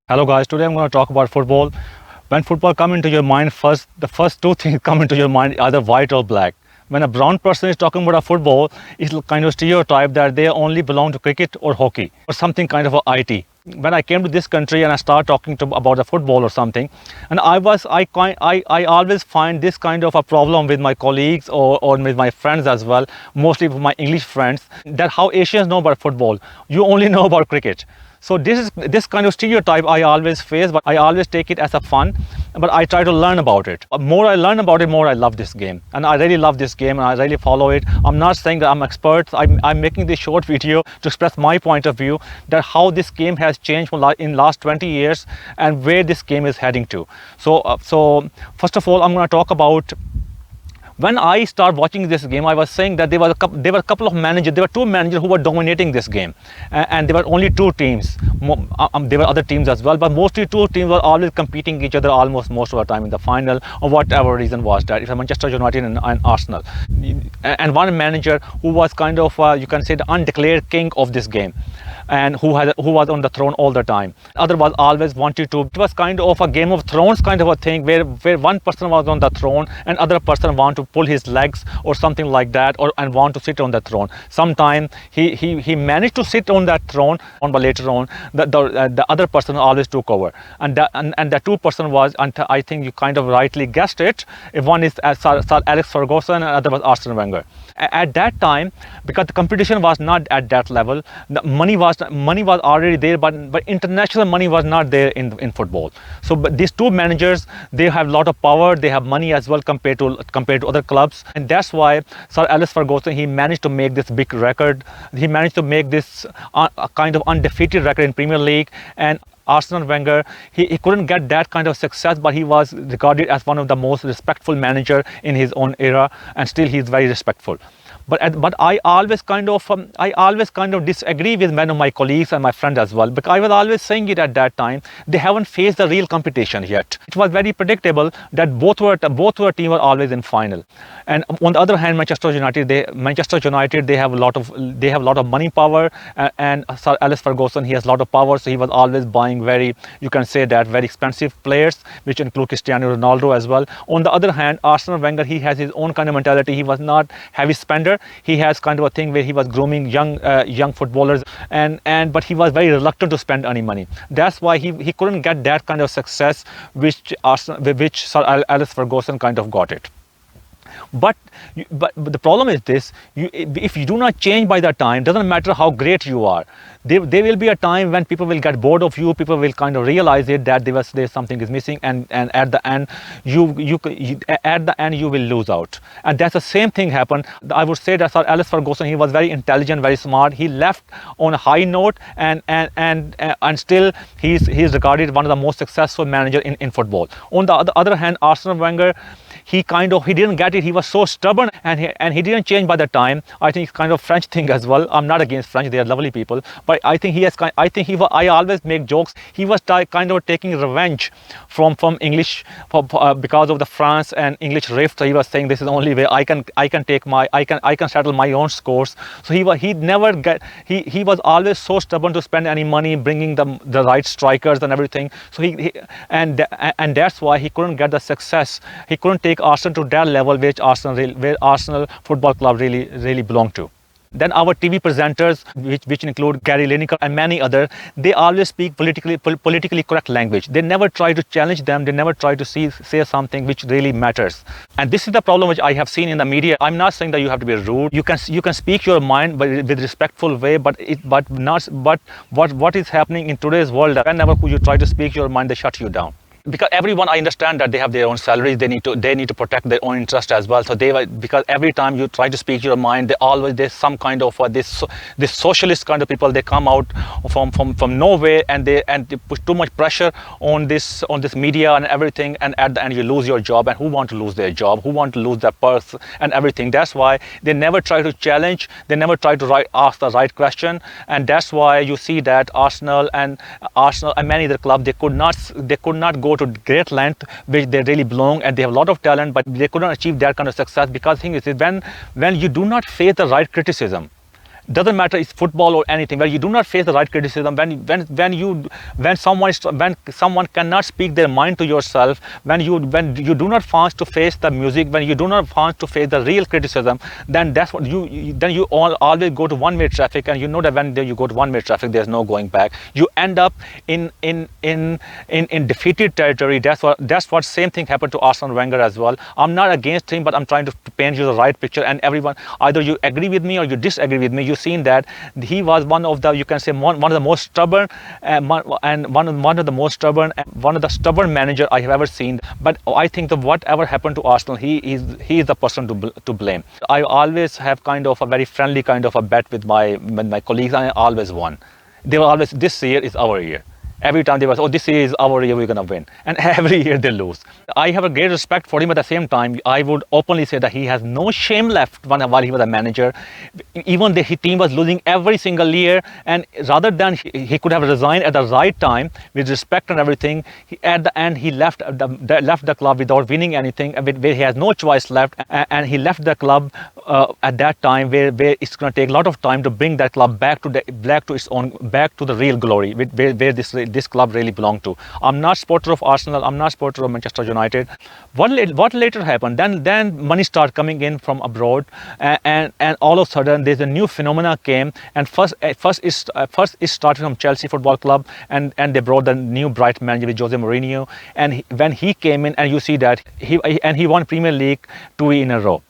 Hello guys, today I'm going to talk about football. When football come into your mind, the first two things come into your mind, either white or black. When a brown person is talking about a football, it's kind of stereotype that they only belong to cricket or hockey or something kind of a IT. When I came to this country and I started talking about the football or something, and I always find this kind of a problem with my colleagues or with my friends as well, mostly with my English friends, that how Asians know about football. You only know about cricket. So this kind of stereotype I always face, but I always take it as a fun, but I try to learn about it. The more I learn about it, more I love this game. And I really love this game and I really follow it. I'm not saying that I'm expert. I'm making this short video to express my point of view that how this game has changed in last 20 years and where this game is heading to. So first of all, I'm going to talk about when I started watching this game. I was saying that there were a couple of managers. There were two managers who were dominating this game, and there were only two teams. There were other teams as well, but mostly two teams were always competing each other almost most of the time in the final, or whatever reason was that. It was Manchester United and Arsenal, and one manager who was kind of you can say the undeclared king of this game, and who was on the throne all the time. Other was always wanted to. It was kind of a Game of Thrones kind of a thing where one person was on the throne and other person wanted to pull his legs or something like that, and want to sit on the throne. Sometime he managed to sit on that throne, but later on the other person always took over, and the two person was, and I think you kind of rightly guessed it. If one is Sir Alex Ferguson and other was Arsene Wenger. At that time, because the competition was not at that level, the money was already there, but international money was not there in football. So but these two managers, they have a lot of power, they have money as well compared to other clubs, and that's why Sir Alex Ferguson, he managed to make this big record. He managed to make this a kind of undefeated record in Premier League. And Arsene Wenger, he couldn't get that kind of success, but he was regarded as one of the most respectful manager in his own era, and still he's very respectful. But I always kind of disagree with many of my colleagues and my friends as well, because I was always saying it at that time. They haven't faced the real competition yet. It was very predictable that both were team were always in final. And on the other hand, Manchester United, they have a lot of money power, and Sir Alex Ferguson, he has a lot of power, so he was always buying very expensive players, which include Cristiano Ronaldo as well. On the other hand, Arsene Wenger, he has his own kind of mentality. He was not heavy spender. He has kind of a thing where he was grooming young footballers, but he was very reluctant to spend any money. That's why he couldn't get that kind of success which Sir Alex Ferguson kind of got it. But the problem is this: if you do not change by that time, doesn't matter how great you are. There will be a time when people will get bored of you. People will kind of realize it that there's something is missing, and at the end you will lose out. And that's the same thing happened. I would say that Sir Alex Ferguson, he was very intelligent, very smart. He left on a high note, and still he's regarded one of the most successful managers in football. On the other hand, Arsene Wenger, he didn't get it. He was so stubborn, and he didn't change by the time. I think it's kind of French thing as well. I'm not against French; they are lovely people. But I think I always make jokes. He was kind of taking revenge from English because of the France and English rift. So he was saying, this is the only way I can settle my own scores. So he was always so stubborn to spend any money bringing the right strikers and everything. So and that's why he couldn't get the success. He couldn't take Arsenal to that level where Arsenal Football Club really belonged to. Then our TV presenters, which include Gary Lineker and many others, they always speak politically correct language. They never try to challenge them. They never try to say something which really matters. And this is the problem which I have seen in the media. I'm not saying that you have to be rude. You can speak your mind, but with respectful way. But what is happening in today's world? Whenever you try to speak your mind, they shut you down. Because everyone, I understand that they have their own salaries, they need to protect their own interest as well. So because every time you try to speak your mind, there's some kind of this socialist kind of people. They come out from nowhere, and they put too much pressure on this media and everything. And at the end, you lose your job. And who want to lose their job? Who want to lose their purse and everything? That's why they never try to challenge. They never try to ask the right question. And that's why you see that Arsenal and many other clubs, they could not go to great length which they really belong, and they have a lot of talent, but they couldn't achieve that kind of success. Because the thing is when you do not face the right criticism, Doesn't matter it's football or anything, where you do not face the right criticism, when someone cannot speak their mind to yourself, when you do not want to face the music, when you do not want to face the real criticism, then that's what then you always go to one-way traffic, and you know that when you go to one-way traffic, there's no going back. You end up in defeated territory. That's what same thing happened to Arsene Wenger as well. I'm not against him, but I'm trying to paint you the right picture, and everyone, either you agree with me or you disagree with me. You've seen that he was one of the, you can say, one of the most stubborn one of the most stubborn one of the stubborn manager I have ever seen. But I think that whatever happened to Arsenal, he is the person to blame. I always have kind of a very friendly kind of a bet with my colleagues, and I always won. They were always, this year is our year. Every time they were, oh, this is our year, we're going to win. And every year they lose. I have a great respect for him. At the same time, I would openly say that he has no shame left while he was a manager. Even his team was losing every single year. And rather than he could have resigned at the right time with respect and everything, at the end, he left the club without winning anything, where he has no choice left. And he left the club at that time, where it's going to take a lot of time to bring that club back to the real glory, where this club really belonged to. I'm not supporter of Arsenal. I'm not supporter of Manchester United. What later happened? Then money started coming in from abroad, and all of a sudden there's a new phenomena came. And first it started from Chelsea Football Club, and they brought the new bright manager with Jose Mourinho. And when he came in, and you see that he won Premier League 2 in a row.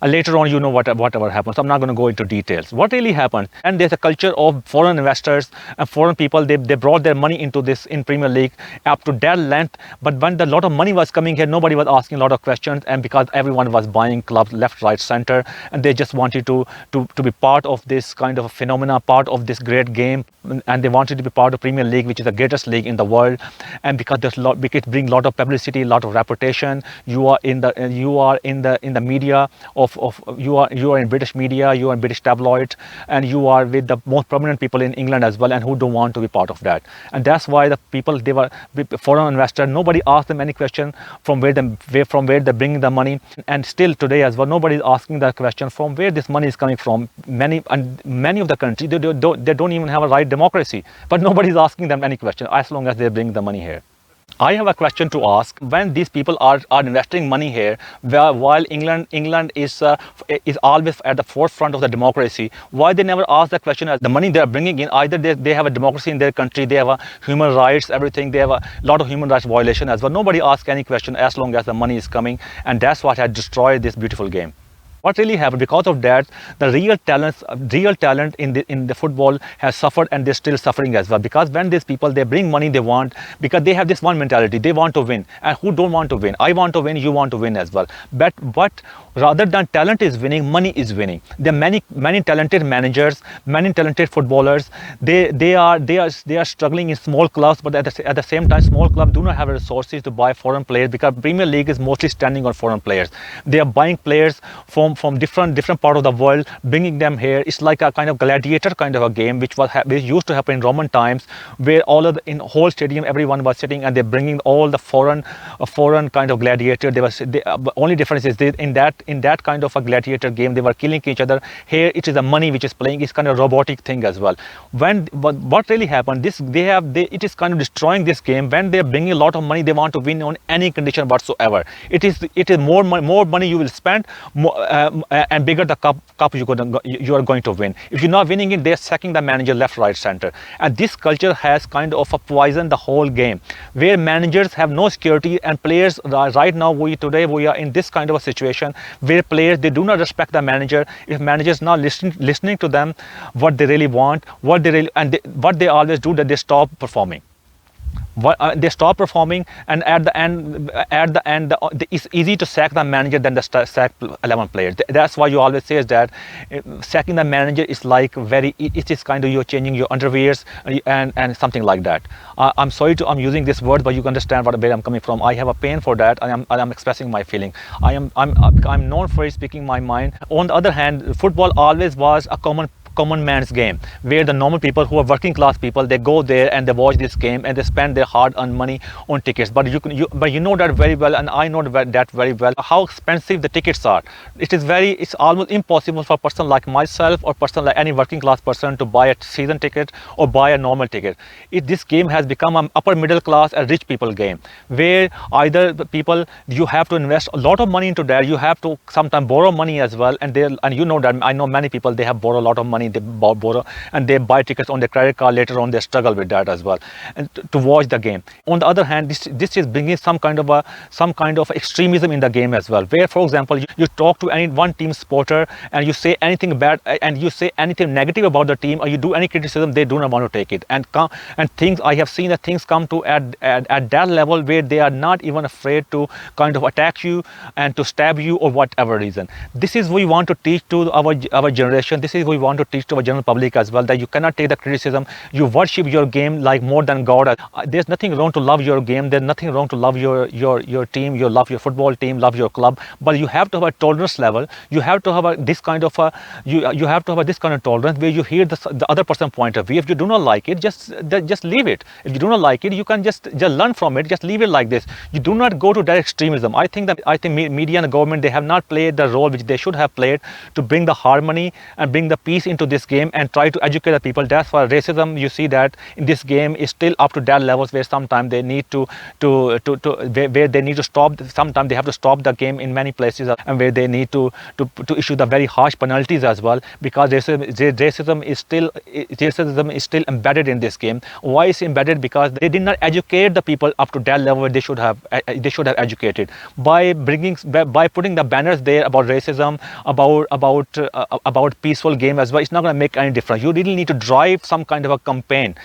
Later on, you know whatever happens. I'm not going to go into details. What really happened? And there's a culture of foreign investors and foreign people. They brought their money into this in Premier League up to that length. But when a lot of money was coming here, nobody was asking a lot of questions. And because everyone was buying clubs left, right, center, and they just wanted to be part of this kind of phenomena, part of this great game, and they wanted to be part of Premier League, which is the greatest league in the world. And because it brings a lot of publicity, a lot of reputation. You are in the media you are in British media, you are in British tabloids, and you are with the most prominent people in England as well, and who don't want to be part of that. And that's why the people, they were foreign investors. Nobody asked them any question from where they bring the money. And still today as well, nobody is asking that question from where this money is coming from. Many of the countries, they don't even have a right democracy, but nobody is asking them any question as long as they bring the money here. I have a question to ask. When these people are investing money here, while England is always at the forefront of the democracy, why they never ask that question? As the money they are bringing in, either they have a democracy in their country, they have a human rights, everything, they have a lot of human rights violation as well. Nobody asks any question as long as the money is coming, and that's what had destroyed this beautiful game. What really happened? Because of that, the real talent in the football has suffered, and they're still suffering as well. Because when these people, they bring money, they want, because they have this one mentality, they want to win. And who don't want to win? I want to win, you want to win as well. But rather than talent is winning, money is winning. There are many talented managers, many talented footballers. They are struggling in small clubs, but at the same time, small clubs do not have the resources to buy foreign players, because Premier League is mostly standing on foreign players. They are buying players from different part of the world, bringing them here. It's like a kind of gladiator kind of a game, which used to happen in Roman times, where in whole stadium everyone was sitting, and they're bringing all the foreign kind of gladiator. The only difference is in that kind of a gladiator game, they were killing each other. Here it is the money which is playing. It's kind of robotic thing as well. What really happened? It is kind of destroying this game. When they're bringing a lot of money, they want to win on any condition whatsoever. It is more money you will spend, and bigger the cup you are going to win. If you're not winning it, they're sacking the manager left, right, center. And this culture has kind of poisoned the whole game, where managers have no security, and players right now, we are in this kind of a situation where players, they do not respect the manager. If managers not listening to them, what they really want, what they always do, that they stop performing. They stop performing, and at the end, it's easy to sack the manager than to sack 11 players. That's why you always say is that sacking the manager is like it is kind of you're changing your underwears and something like that. I'm sorry I'm using this word, but you understand where I'm coming from. I have a pain for that. I'm expressing my feeling. I'm known for speaking my mind. On the other hand, football always was a common man's game, where the normal people who are working class people, they go there and they watch this game and they spend their hard-earned money on tickets. But you know that very well, and I know that very well, how expensive the tickets are. It's almost impossible for a person like myself or person like any working class person to buy a season ticket or buy a normal ticket. This game has become an upper middle class and rich people game, where either the people, you have to invest a lot of money into that. You have to sometimes borrow money as well, and you know that I know many people, they have borrowed a lot of money, they borrow and they buy tickets on their credit card. Later on they struggle with that as well, and to watch the game. On the other hand, this is bringing some kind of extremism in the game as well, where, for example, you talk to any one team supporter and you say anything bad and you say anything negative about the team, or you do any criticism, they do not want to take it. And things, I have seen that things come to at that level where they are not even afraid to kind of attack you and to stab you or whatever reason. This is what we want to teach to our generation. This is what we want to teach to our general public as well, that you cannot take the criticism. You worship your game like more than God. There's nothing wrong to love your game. There's nothing wrong to love your team. You love your football team, love your club, but you have to have a tolerance level. You have to have this kind of you have to have this kind of tolerance where you hear the other person's point of view. If you do not like it, just leave it. If you do not like it, you can just learn from it. Just leave it like this. You do not go to that extremism. I think media and the government, they have not played the role which they should have played to bring the harmony and bring the peace into this game and try to educate the people. That's why racism, you see that in this game, is still up to that levels where sometimes they need to where they need to stop. Sometimes they have to stop the game in many places, and where they need to issue the very harsh penalties as well, because racism is still embedded in this game. Why is it embedded? Because they did not educate the people up to that level where they should have educated by putting the banners there about racism, about peaceful game as well. It's not going to make any difference. You really need to drive some kind of a campaign,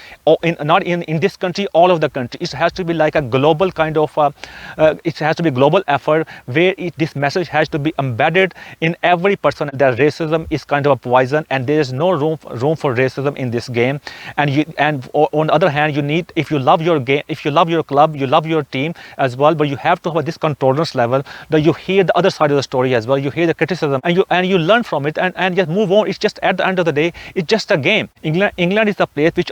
not in this country, all of the country. It has to be like a global kind of it has to be a global effort where this message has to be embedded in every person, that racism is kind of a poison and there is no room for racism in this game. And on the other hand, you need, if you love your game, if you love your club, you love your team as well, but you have to have this tolerance level that you hear the other side of the story as well. You hear the criticism and you learn from it and just move on. It's just, at the end of the day, it's just a game. England is a place which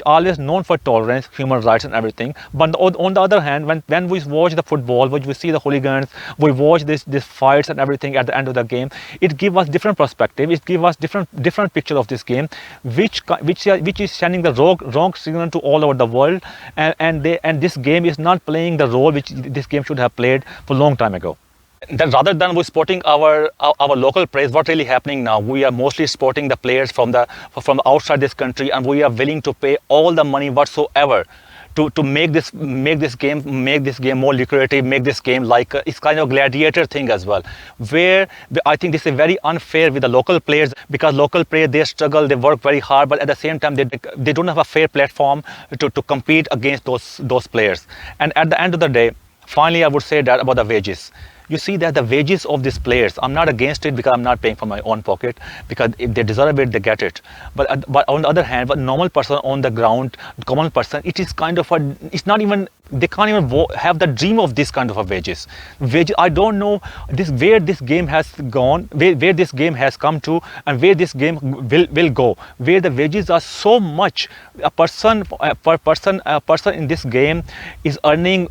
always known for tolerance, human rights and everything. But on the other hand, when we watch the football, when we see the hooligans, we watch these fights and everything at the end of the game, it gives us different perspective. It gives us different picture of this game, which is sending the wrong signal to all over the world, and this game is not playing the role which this game should have played for a long time ago. Then rather than we supporting our local players, what really happening now, we are mostly supporting the players from outside this country, and we are willing to pay all the money whatsoever to make this game more lucrative, make this game like it's kind of gladiator thing as well, where I think this is very unfair with the local players, because local players, they struggle, they work very hard, but at the same time they don't have a fair platform to compete against those players. And at the end of the day, finally, I would say that about the wages. You see that the wages of these players, I'm not against it because I'm not paying from my own pocket, because if they deserve it, they get it. But on the other hand, a normal person on the ground, common person, it is kind of it's not even, they can't even have the dream of this kind of a wages. I don't know where this game has gone, where this game has come to, and where this game will go, where the wages are so much. A person in this game is earning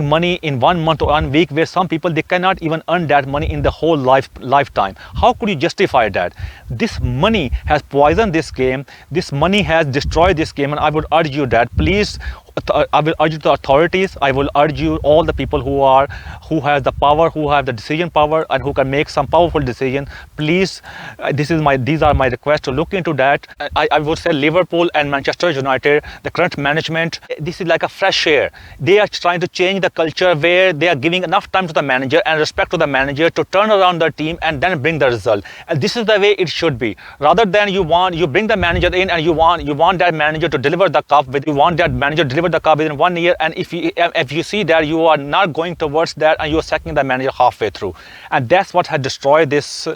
money in 1 month or 1 week, where some people, they cannot even earn that money in the whole lifetime. How could you justify that? This money has poisoned this game. This money has destroyed this game, and I would urge you that, please, I will urge the authorities, I will urge you, all the people who have the power, who have the decision power, and who can make some powerful decision, please, these are my requests to look into that. I would say Liverpool and Manchester United, the current management, this is like a fresh air. They are trying to change the culture, where they are giving enough time to the manager and respect to the manager to turn around the team and then bring the result. And this is the way it should be. Rather than you bring the manager in and you want that manager to deliver the cup, you want that manager to deliver deliver the cup within 1 year, and if you see that you are not going towards that and you're sacking the manager halfway through, and that's what had destroyed this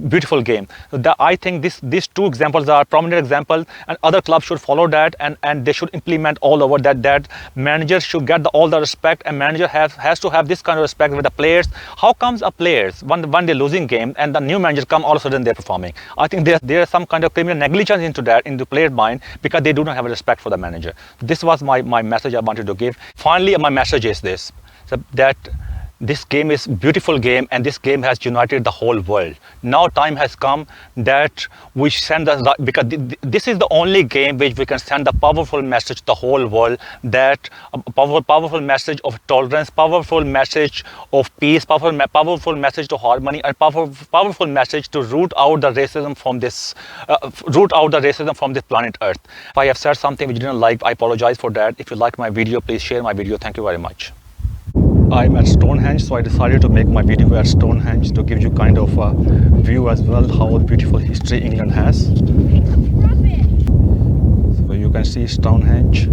beautiful game. So I think these two examples are prominent examples, and other clubs should follow that, and they should implement all over that managers should get all the respect, and manager has to have this kind of respect with the players. How comes a players when they're losing game and the new manager come, all of a sudden they're performing? I think there is some kind of criminal negligence into players' mind, because they do not have a respect for the manager. This was my message I wanted to give. Finally, my message is this: so that this game is beautiful game, and this game has united the whole world. Now time has come that we send because this is the only game which we can send a powerful message to the whole world, that a powerful message of tolerance, powerful message of peace, powerful message to harmony, and powerful message to root out the racism from this planet Earth. If I have said something which you didn't like, I apologize for that. If you like my video, please share my video. Thank you very much. I'm at Stonehenge, so I decided to make my video at Stonehenge to give you kind of a view as well how beautiful history England has. So you can see Stonehenge.